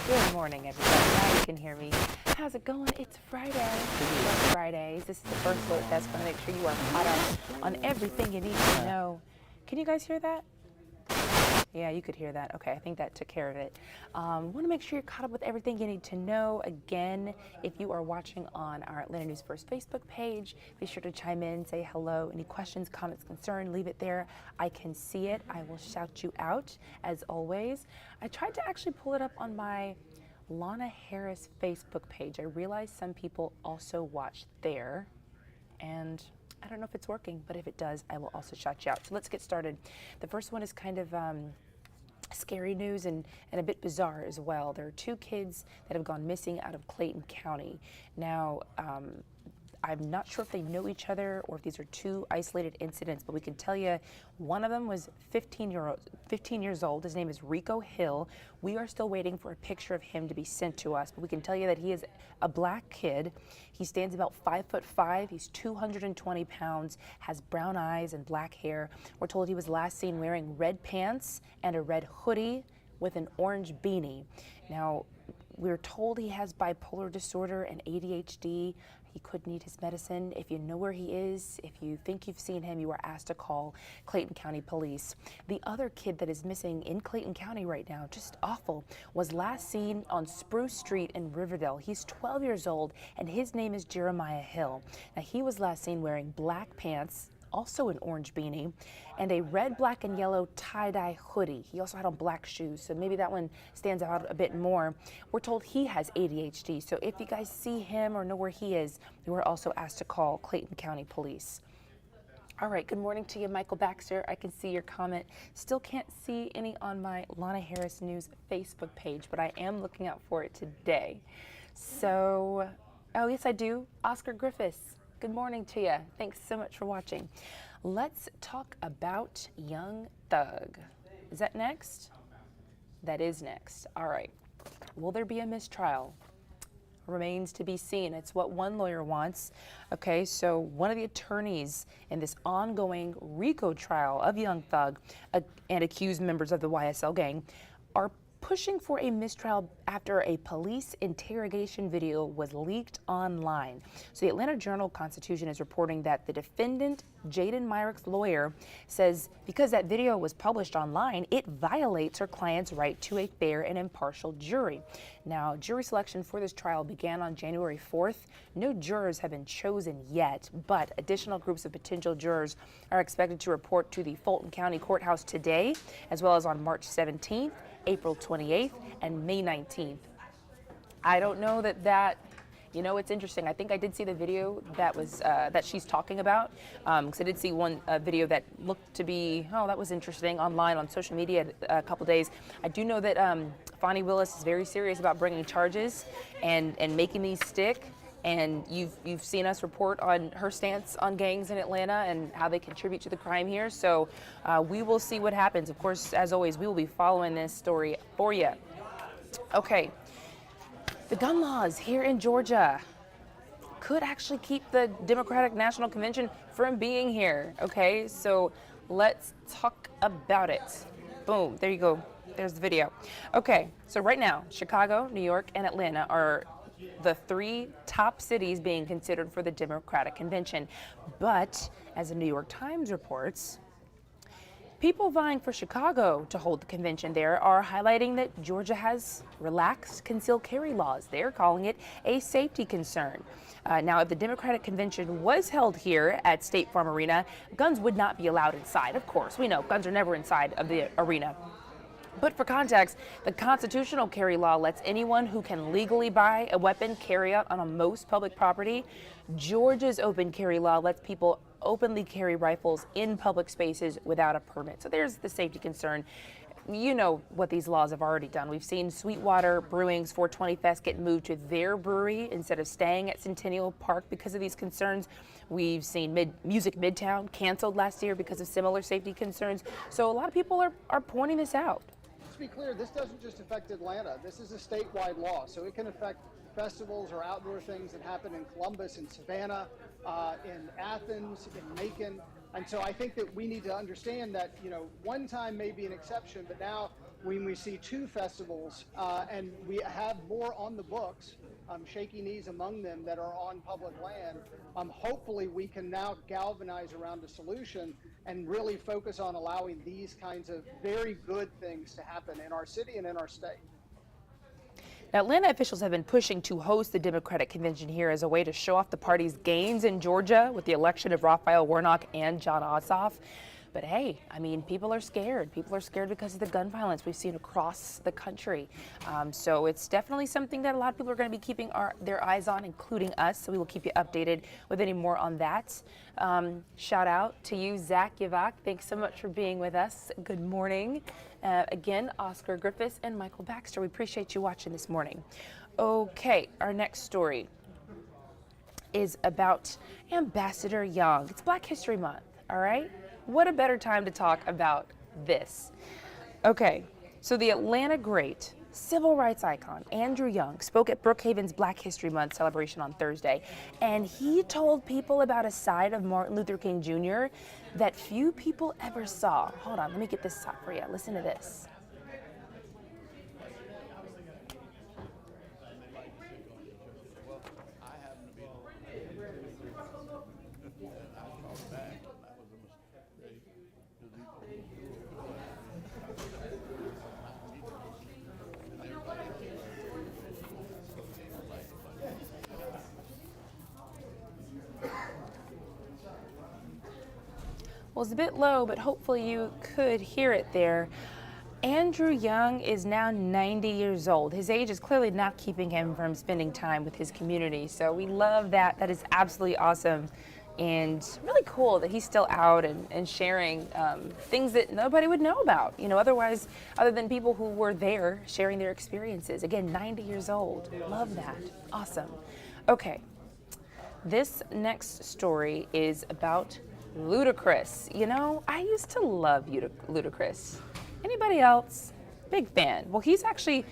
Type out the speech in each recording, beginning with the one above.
Good morning, everybody. Now you can hear me. How's it going? It's Friday. We love Fridays. This is the first look that's going to make sure you are caught up on everything you need to know. Can you guys hear that? Yeah, you could hear that. Okay, I think that took care of it. Want to make sure you're caught up with everything you need to know. Again, if you are watching on our Atlanta News First Facebook page, be sure to chime in, say hello. Any questions, comments, concern, leave it there. I can see it. I will shout you out, as always. I tried to actually pull it up on my Lana Harris Facebook page. I realize some people also watch there, and I don't know if it's working, but if it does, I will also shout you out. So let's get started. The first one is kind of scary news and a bit bizarre as well. There are two kids that have gone missing out of Clayton County. Now, I'm not sure if they know each other or if these are two isolated incidents, but we can tell you one of them was 15 years old. His name is Rico Hill. We are still waiting for a picture of him to be sent to us, but we can tell you that he is a black kid. He stands about 5'5". He's 220 pounds, has brown eyes and black hair. We're told he was last seen wearing red pants and a red hoodie with an orange beanie. Now, we're told he has bipolar disorder and ADHD. He could need his medicine. If you know where he is, if you think you've seen him, you are asked to call Clayton County Police. The other kid that is missing in Clayton County right now, just awful, was last seen on Spruce Street in Riverdale. He's 12 years old, and his name is Jeremiah Hill. Now, he was last seen wearing black pants, also an orange beanie, and a red, black, and yellow tie-dye hoodie. He also had on black shoes, so maybe that one stands out a bit more. We're told he has ADHD, so if you guys see him or know where he is, you are also asked to call Clayton County Police. All right, good morning to you, Michael Baxter. I can see your comment. Still can't see any on my Lana Harris News Facebook page, but I am looking out for it today. So, oh yes I do, Oscar Griffiths. Good morning to you. Thanks so much for watching. Let's talk about Young Thug. Is that next? That is next. All right. Will there be a mistrial? Remains to be seen. It's what one lawyer wants. Okay, so one of the attorneys in this ongoing RICO trial of Young Thug and accused members of the YSL gang are pushing for a mistrial after a police interrogation video was leaked online. So the Atlanta Journal-Constitution is reporting that the defendant, Jaden Myrick's lawyer, says because that video was published online, it violates her client's right to a fair and impartial jury. Now, jury selection for this trial began on January 4th. No jurors have been chosen yet, but additional groups of potential jurors are expected to report to the Fulton County Courthouse today, as well as on March 17th, April 28th, and May 19th. I don't know you know, it's interesting. I think I did see the video that was that she's talking about, because I did see one video that looked to be, oh, that was interesting, online on social media a couple days. I do know that Fonnie Willis is very serious about bringing charges and making these stick. And you've seen us report on her stance on gangs in Atlanta and how they contribute to the crime here. So we will see what happens. Of course, as always, we will be following this story for you. Okay, the gun laws here in Georgia could actually keep the Democratic National Convention from being here. Okay, so let's talk about it. Boom, there you go. There's the video. Okay, so right now, Chicago, New York, and Atlanta are the three top cities being considered for the Democratic Convention. But as the New York Times reports, people vying for Chicago to hold the convention there are highlighting that Georgia has relaxed concealed carry laws. They're calling it a safety concern. Now, if the Democratic Convention was held here at State Farm Arena, guns would not be allowed inside. Of course, we know guns are never inside of the arena. But for context, the constitutional carry law lets anyone who can legally buy a weapon carry out on most public property. Georgia's open carry law lets people openly carry rifles in public spaces without a permit. So there's the safety concern. You know what these laws have already done. We've seen Sweetwater Brewing's 420 Fest get moved to their brewery instead of staying at Centennial Park because of these concerns. We've seen Music Midtown canceled last year because of similar safety concerns. So a lot of people are pointing this out. To be clear, this doesn't just affect Atlanta. This is a statewide law, so it can affect festivals or outdoor things that happen in Columbus, in Savannah, in Athens, in Macon. And so I think that we need to understand that, one time may be an exception, but now when we see 2 festivals and we have more on the books, shaky knees among them, that are on public land, hopefully we can now galvanize around a solution and really focus on allowing these kinds of very good things to happen in our city and in our state. Now, Atlanta officials have been pushing to host the Democratic convention here as a way to show off the party's gains in Georgia with the election of Raphael Warnock and Jon Ossoff. But hey, I mean, people are scared. People are scared because of the gun violence we've seen across the country. So it's definitely something that a lot of people are going to be keeping their eyes on, including us. So we will keep you updated with any more on that. Shout out to you, Zach Yavak. Thanks so much for being with us. Good morning. Again, Oscar Griffiths and Michael Baxter. We appreciate you watching this morning. Okay, our next story is about Ambassador Young. It's Black History Month, all right? What a better time to talk about this. Okay, so the Atlanta great, civil rights icon, Andrew Young, spoke at Brookhaven's Black History Month celebration on Thursday, and he told people about a side of Martin Luther King Jr. that few people ever saw. Hold on, let me get this up for you. Listen to this. Well, it's a bit low, but hopefully you could hear it there. Andrew Young is now 90 years old. His age is clearly not keeping him from spending time with his community. So we love that. That is absolutely awesome and really cool that he's still out and sharing things that nobody would know about, you know, otherwise, other than people who were there sharing their experiences. Again, 90 years old. Love that. Awesome. Okay. This next story is about Ludacris. You know, I used to love Ludacris. Anybody else? Big fan. Well, he's actually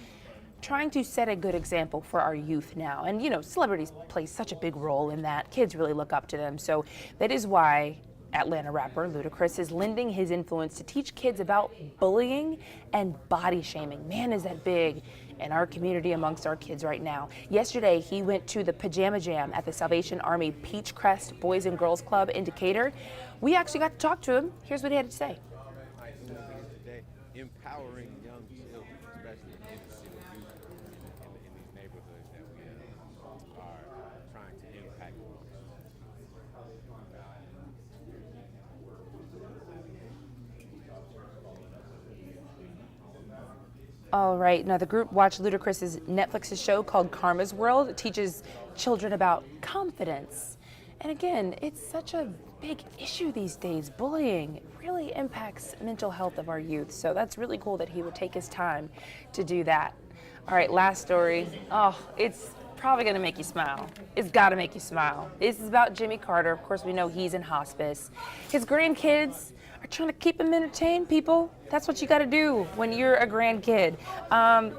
trying to set a good example for our youth now. And, you know, celebrities play such a big role in that. Kids really look up to them. So that is why Atlanta rapper Ludacris is lending his influence to teach kids about bullying and body shaming. Man, is that big in our community amongst our kids right now. Yesterday, he went to the Pajama Jam at the Salvation Army Peachcrest Boys and Girls Club in Decatur. We actually got to talk to him. Here's what he had to say. Today, empowering young children, especially in the city youth in these neighborhoods that we are trying to impact. All right, now the group watched Ludacris's Netflix's show called Karma's World. It teaches children about confidence. And again, it's such a big issue these days. Bullying really impacts mental health of our youth. So that's really cool that he would take his time to do that. All right, last story. Oh, it's probably gonna make you smile. It's gotta make you smile. This is about Jimmy Carter. Of course, we know he's in hospice. His grandkids are trying to keep him entertained, people. That's what you gotta do when you're a grandkid.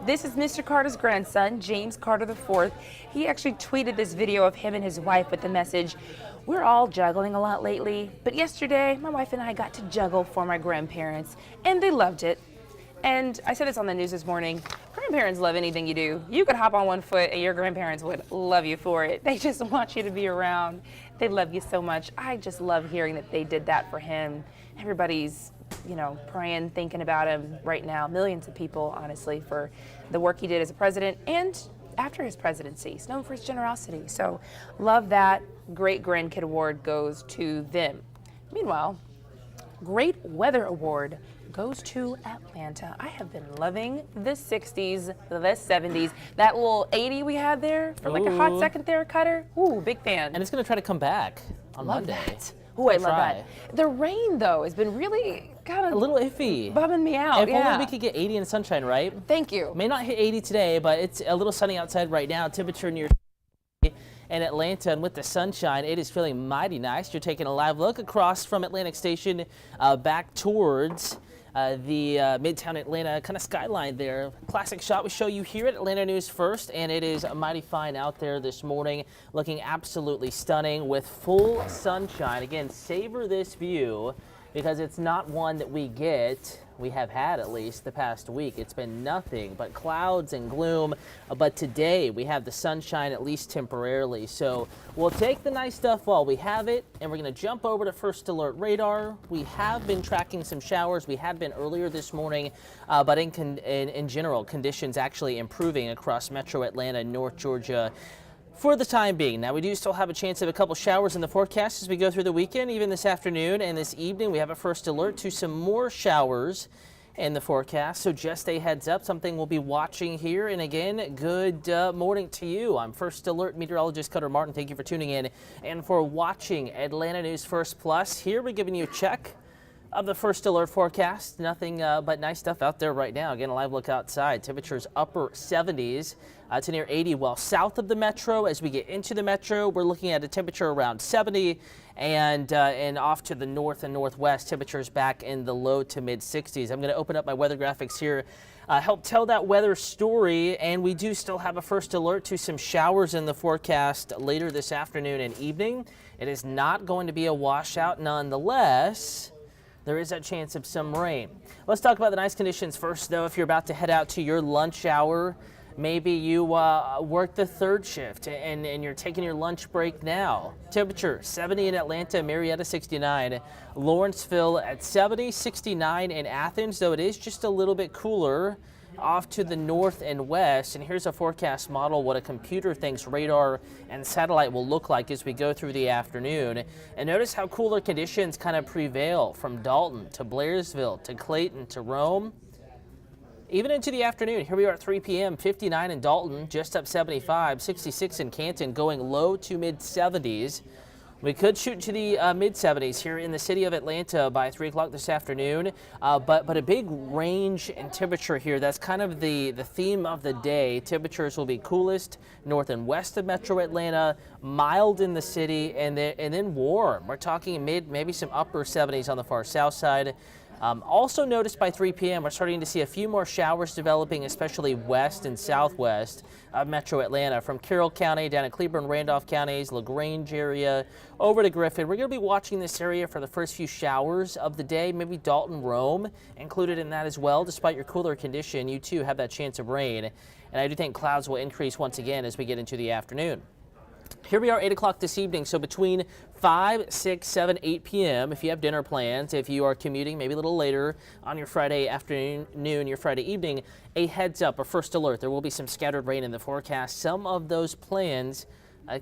This is Mr. Carter's grandson, James Carter IV. He actually tweeted this video of him and his wife with the message, "We're all juggling a lot lately, but yesterday my wife and I got to juggle for my grandparents, and they loved it." And I said this on the news this morning, grandparents love anything you do. You could hop on one foot and your grandparents would love you for it. They just want you to be around. They love you so much. I just love hearing that they did that for him. Everybody's, you know, praying, thinking about him right now. Millions of people, honestly, for the work he did as a president and after his presidency. He's known for his generosity. So love that. Great Grandkid Award goes to them. Meanwhile, Great Weather Award goes to Atlanta. I have been loving the 60s, the 70s. That little 80 we had there for like a hot second there, Cutter. Ooh, big fan. And it's going to try to come back on Love Monday. that. Ooh, I love that. The rain, though, has been really kind of A little iffy. bumming me out. If only we could get 80 in the sunshine, right? Thank you. May not hit 80 today, but it's a little sunny outside right now. Temperature near in Atlanta, and with the sunshine, it is feeling mighty nice. You're taking a live look across from Atlantic Station back towards the Midtown Atlanta kind of skyline there. Classic shot we show you here at Atlanta News First, and it is mighty fine out there this morning, looking absolutely stunning with full sunshine. Again, savor this view because it's not one that we have had at least the past week. It's been nothing but clouds and gloom, but today we have the sunshine, at least temporarily. So we'll take the nice stuff while we have it, and we're going to jump over to First Alert radar. We have been tracking some showers. We had been earlier this morning, but in general, conditions actually improving across Metro Atlanta and North Georgia for the time being. Now, we do still have a chance of a couple showers in the forecast as we go through the weekend. Even this afternoon and this evening, we have a first alert to some more showers in the forecast. So just a heads up, something we'll be watching here. And again, good morning to you. I'm First Alert meteorologist Cutter Martin. Thank you for tuning in and for watching Atlanta News First Plus. Here we're giving you a check of the First Alert forecast. Nothing but nice stuff out there right now. Again, a live look outside. Temperatures upper 70s to near 80. Well, south of the metro, as we get into the metro, we're looking at a temperature around 70, and off to the north and northwest, temperatures back in the low to mid 60s. I'm going to open up my weather graphics here, help tell that weather story, and we do still have a first alert to some showers in the forecast later this afternoon and evening. It is not going to be a washout nonetheless. There is a chance of some rain. Let's talk about the nice conditions first, though. If you're about to head out to your lunch hour, maybe you work the third shift and you're taking your lunch break now. Temperature 70 in Atlanta, Marietta 69, Lawrenceville at 70, 69 in Athens, though it is just a little bit cooler off to the north and west. And here's a forecast model, what a computer thinks radar and satellite will look like as we go through the afternoon. And notice how cooler conditions kind of prevail from Dalton to Blairsville to Clayton to Rome. Even into the afternoon, here we are at 3 p.m., 59 in Dalton, just up 75, 66 in Canton, going low to mid 70s. We could shoot to the mid 70s here in the city of Atlanta by 3 o'clock this afternoon, but a big range in temperature here. That's kind of the theme of the day. Temperatures will be coolest north and west of Metro Atlanta, mild in the city, and then warm. We're talking mid, maybe some upper 70s on the far south side. Also noticed by 3 p.m. we're starting to see a few more showers developing, especially west and southwest of Metro Atlanta, from Carroll County down to Cleburne, Randolph counties, LaGrange area, over to Griffin. We're going to be watching this area for the first few showers of the day, maybe Dalton, Rome included in that as well. Despite your cooler condition, you too have that chance of rain. And I do think clouds will increase once again as we get into the afternoon. Here we are 8 o'clock this evening, so between 5, 6, 7, 8 p.m. if you have dinner plans, if you are commuting maybe a little later on your Friday afternoon, your Friday evening, a heads up, a first alert. There will be some scattered rain in the forecast. Some of those plans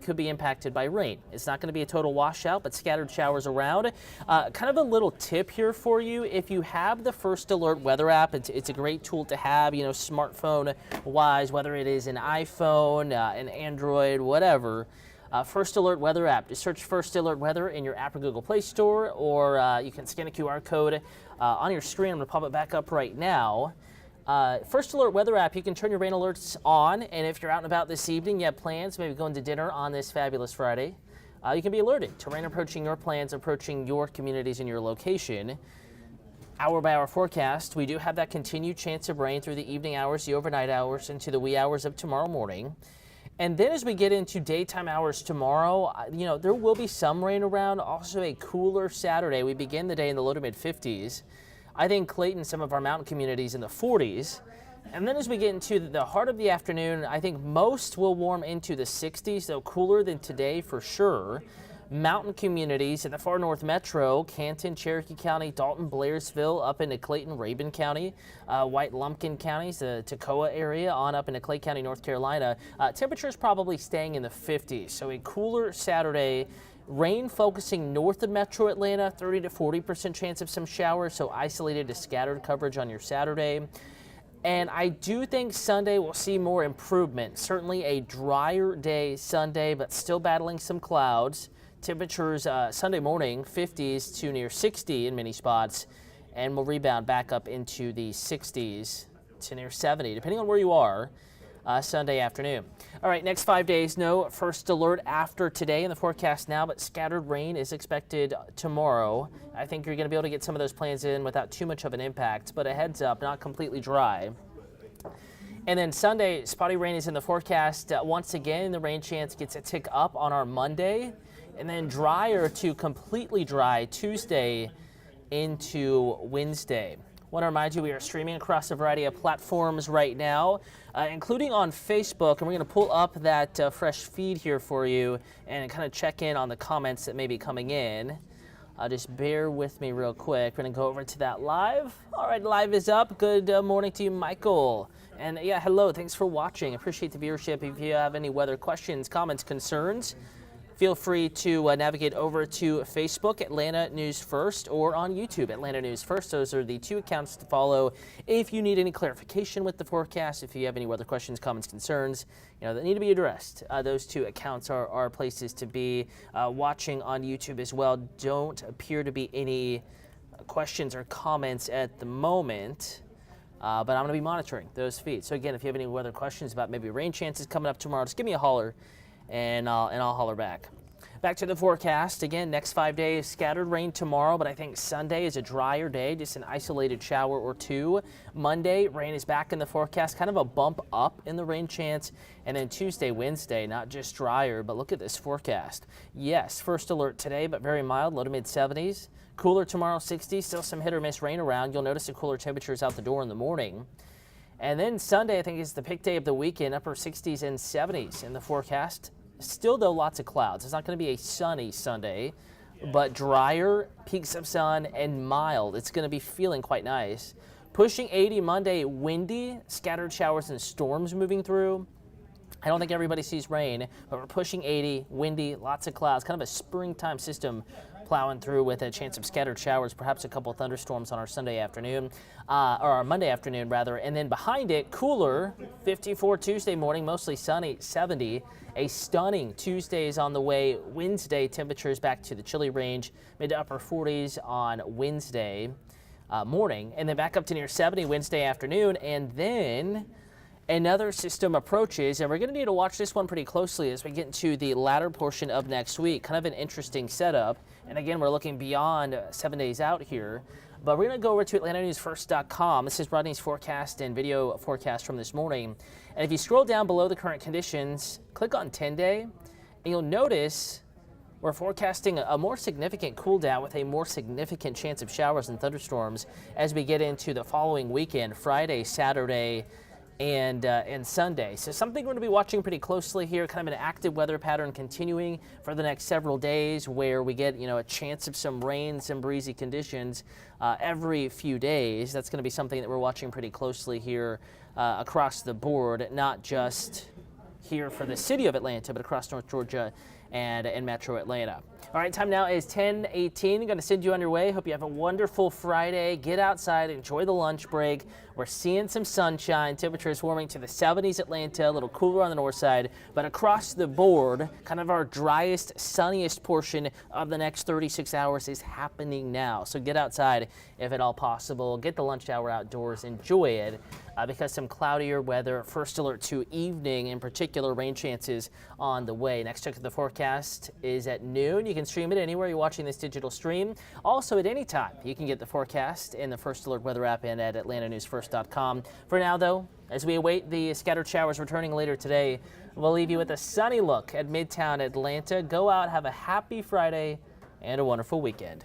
could be impacted by rain. It's not going to be a total washout, but scattered showers around. Kind of a little tip here for you. If you have the First Alert weather app, it's a great tool to have, you know, smartphone wise, whether it is an iPhone, an Android, whatever. First Alert weather app. Just search First Alert weather in your app or Google Play Store, or you can scan a QR code on your screen. I'm going to pop it back up right now. First Alert weather app, you can turn your rain alerts on, and if you're out and about this evening, you have plans, maybe going to dinner on this fabulous Friday, you can be alerted to rain approaching your plans, approaching your communities and your location. Hour by hour forecast, we do have that continued chance of rain through the evening hours, the overnight hours, into the wee hours of tomorrow morning. And then as we get into daytime hours tomorrow, you know, there will be some rain around, also a cooler Saturday. We begin the day in the low to mid 50s. I think Clayton, some of our mountain communities in the 40s. And then as we get into the heart of the afternoon, I think most will warm into the 60s, though cooler than today for sure. Mountain communities in the far north metro, Canton, Cherokee County, Dalton, Blairsville, up into Clayton, Rabun County, White Lumpkin counties, the Toccoa area, on up into Clay County, North Carolina. Temperatures probably staying in the 50s, so a cooler Saturday. Rain focusing north of Metro Atlanta, 30 to 40% chance of some showers, so isolated to scattered coverage on your Saturday. And I do think Sunday will see more improvement. Certainly a drier day Sunday, but still battling some clouds. Temperatures Sunday morning, 50s to near 60 in many spots, and will rebound back up into the 60s to near 70, depending on where you are. Sunday afternoon. All right, next 5 days, no first alert after today in the forecast now, but scattered rain is expected tomorrow. I think you're going to be able to get some of those plans in without too much of an impact, but a heads up, not completely dry. And then Sunday, spotty rain is in the forecast. Once again, the rain chance gets a tick up on our Monday, and then drier to completely dry Tuesday into Wednesday. I want to remind you we are streaming across a variety of platforms right now, including on Facebook, and we're going to pull up that fresh feed here for you and kind of check in on the comments that may be coming in. Just bear with me real quick. We're going to go over to that live. All right, live is up. Good morning to you, Michael. And yeah, hello. Thanks for watching. Appreciate the viewership. If you have any weather questions, comments, concerns, feel free to navigate over to Facebook, Atlanta News First, or on YouTube, Atlanta News First. Those are the two accounts to follow if you need any clarification with the forecast, if you have any weather questions, comments, concerns, that need to be addressed. Those two accounts are places to be. Watching on YouTube as well. Don't appear to be any questions or comments at the moment. But I'm going to be monitoring those feeds. So again, if you have any weather questions about maybe rain chances coming up tomorrow, just give me a holler. And I'll holler back. Back to the forecast. Again, next 5 days, scattered rain tomorrow, but I think Sunday is a drier day, just an isolated shower or two. Monday, rain is back in the forecast, kind of a bump up in the rain chance. And then Tuesday, Wednesday, not just drier, but look at this forecast. Yes, first alert today, but very mild, low to mid 70s. Cooler tomorrow, 60s, still some hit or miss rain around. You'll notice the cooler temperatures out the door in the morning. And then Sunday, I think, is the peak day of the weekend, upper 60s and 70s in the forecast. Still, though, lots of clouds. It's not going to be a sunny Sunday, but drier, peaks of sun, and mild. It's going to be feeling quite nice. Pushing 80 Monday, windy, scattered showers and storms moving through. I don't think everybody sees rain, but we're pushing 80, windy, lots of clouds, kind of a springtime system plowing through with a chance of scattered showers, perhaps a couple of thunderstorms on our Sunday afternoon, or our Monday afternoon rather, and then behind it, cooler, 54 Tuesday morning, mostly sunny, 70. A stunning Tuesday is on the way. Wednesday, temperatures back to the chilly range, mid to upper 40s on Wednesday morning, and then back up to near 70 Wednesday afternoon, and then another system approaches, and we're going to need to watch this one pretty closely as we get into the latter portion of next week. Kind of an interesting setup. And again, we're looking beyond 7 days out here. But we're going to go over to AtlantaNewsFirst.com. This is Rodney's forecast and video forecast from this morning. And if you scroll down below the current conditions, click on 10-day, and you'll notice we're forecasting a more significant cool down with a more significant chance of showers and thunderstorms as we get into the following weekend, Friday, Saturday, and Sunday. So something we're going to be watching pretty closely here, kind of an active weather pattern continuing for the next several days where we get, a chance of some rain, some breezy conditions every few days. That's going to be something that we're watching pretty closely here across the board, not just here for the city of Atlanta, but across North Georgia and in Metro Atlanta. All right, time now is 10:18. I'm going to send you on your way. Hope you have a wonderful Friday. Get outside, enjoy the lunch break. We're seeing some sunshine. Temperatures warming to the 70s Atlanta, a little cooler on the north side, but across the board, kind of our driest, sunniest portion of the next 36 hours is happening now. So get outside if at all possible. Get the lunch hour outdoors. Enjoy it. Because some cloudier weather, first alert to evening, in particular, rain chances on the way. Next check of the forecast is at noon. You can stream it anywhere you're watching this digital stream. Also, at any time, you can get the forecast in the First Alert weather app and at AtlantaNewsFirst.com. For now, though, as we await the scattered showers returning later today, we'll leave you with a sunny look at Midtown Atlanta. Go out, have a happy Friday, and a wonderful weekend.